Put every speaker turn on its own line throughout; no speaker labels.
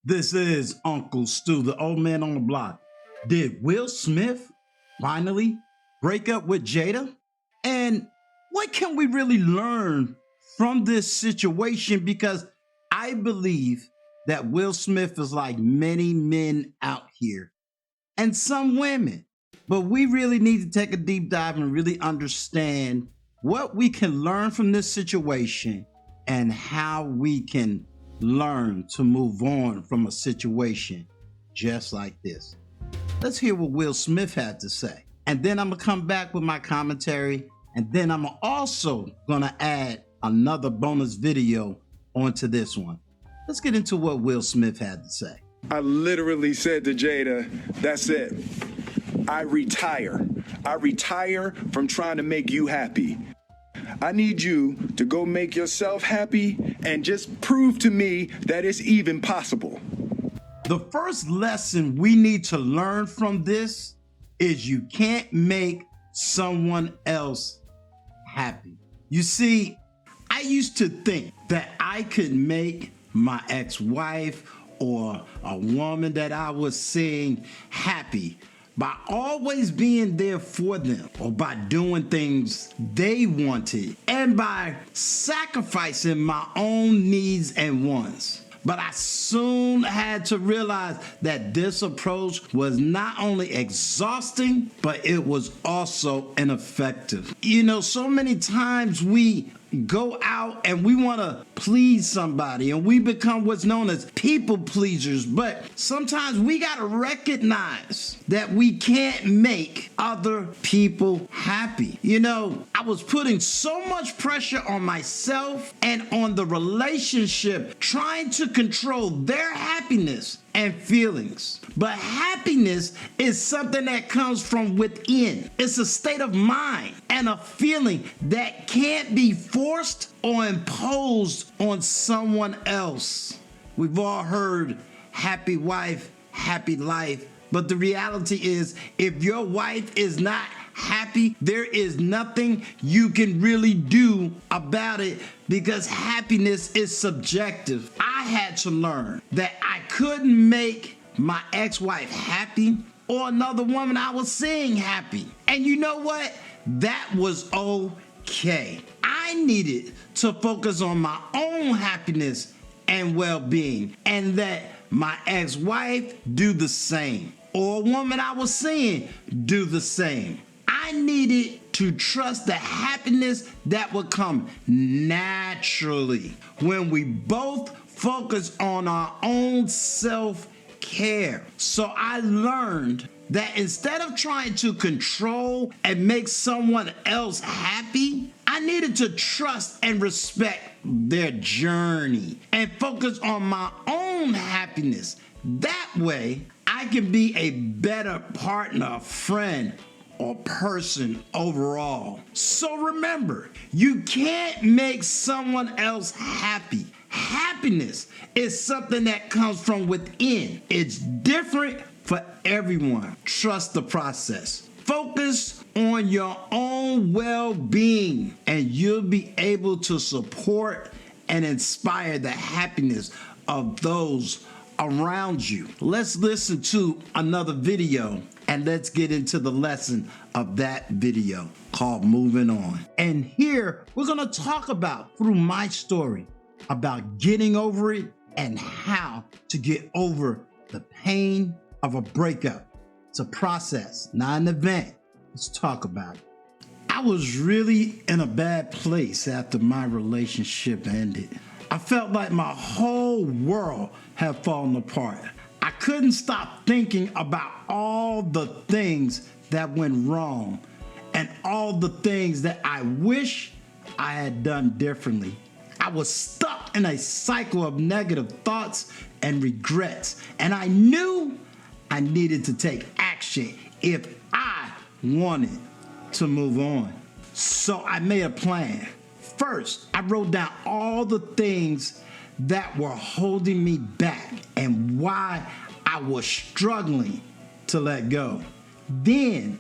This is Uncle Stu, the old man on the block. Did Will Smith finally break up with Jada? And what can we really learn from this situation? Because I believe that Will Smith is like many men out here and some women. But we really need to take a deep dive and really understand what we can learn from this situation and how we can learn to move on from a situation just like this. Let's hear what Will Smith had to say. And then I'm gonna come back with my commentary. And then I'm also gonna add another bonus video onto this one. Let's get into what Will Smith had to say.
I literally said to Jada, that's it. I retire. I retire from trying to make you happy. I need you to go make yourself happy and just prove to me that it's even possible.
The first lesson we need to learn from this is you can't make someone else happy. You see, I used to think that I could make my ex-wife or a woman that I was seeing happy by always being there for them, or by doing things they wanted, and by sacrificing my own needs and wants. But I soon had to realize that this approach was not only exhausting, but it was also ineffective. You know, so many times we go out and we want to please somebody and we become what's known as people pleasers. But sometimes we got to recognize that we can't make other people happy. You know, I was putting so much pressure on myself and on the relationship, trying to control their happiness and feelings. But happiness is something that comes from within. It's a state of mind and a feeling that can't be forced or imposed on someone else. We've all heard happy wife, happy life. But the reality is, if your wife is not happy, there is nothing you can really do about it, because happiness is subjective. I had to learn that I couldn't make my ex-wife happy or another woman I was seeing happy. And you know what? That was okay. I needed to focus on my own happiness and well-being, and that my ex-wife do the same, or a woman I was seeing do the same. I needed to trust the happiness that would come naturally when we both focus on our own self-care. So I learned that instead of trying to control and make someone else happy, I needed to trust and respect their journey and focus on my own happiness. That way, I can be a better partner, friend, or person overall. So remember, you can't make someone else happy. Happiness is something that comes from within. It's different for everyone. Trust the process. Focus on your own well-being, and you'll be able to support and inspire the happiness of those around you. Let's listen to another video and let's get into the lesson of that video called Moving On. And here we're gonna talk about, through my story, about getting over it and how to get over the pain of a breakup. It's a process, not an event. Let's talk about it. I was really in a bad place after my relationship ended. I felt like my whole world had fallen apart. I couldn't stop thinking about all the things that went wrong and all the things that I wish I had done differently. I was stuck in a cycle of negative thoughts and regrets, and I knew I needed to take action if I wanted to move on. So I made a plan. First, I wrote down all the things that were holding me back and why I was struggling to let go. Then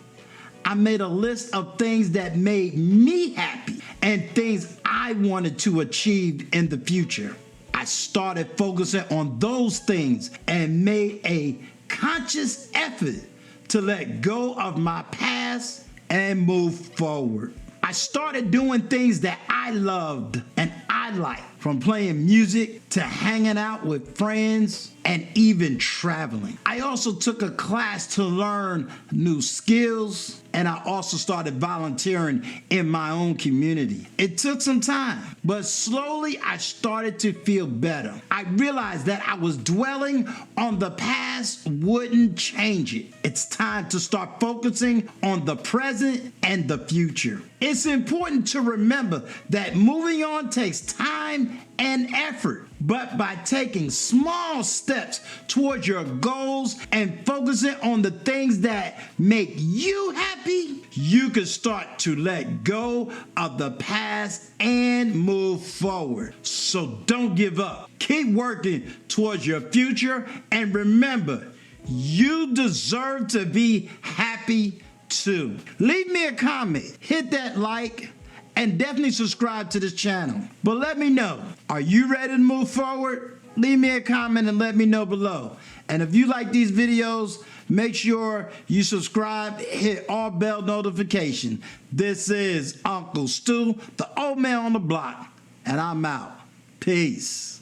I made a list of things that made me happy and things I wanted to achieve in the future. I I started focusing on those things and made a conscious effort to let go of my past and move forward. I started doing things that I loved and I liked, from playing music to hanging out with friends and even traveling. I also took a class to learn new skills, and I also started volunteering in my own community. It took some time, but slowly I started to feel better. I realized that I was dwelling on the past wouldn't change it. It's time to start focusing on the present and the future. It's important to remember that moving on takes time and effort, but by taking small steps towards your goals and focusing on the things that make you happy, you can start to let go of the past and move forward. So don't give up. Keep working towards your future, and remember, you deserve to be happy too. Leave me a comment, hit that like, and definitely subscribe to this channel. But let me know, are you ready to move forward? Leave me a comment and let me know below. And if you like these videos, make sure you subscribe, hit all bell notifications. This is Uncle Stu, the old man on the block, and I'm out. Peace.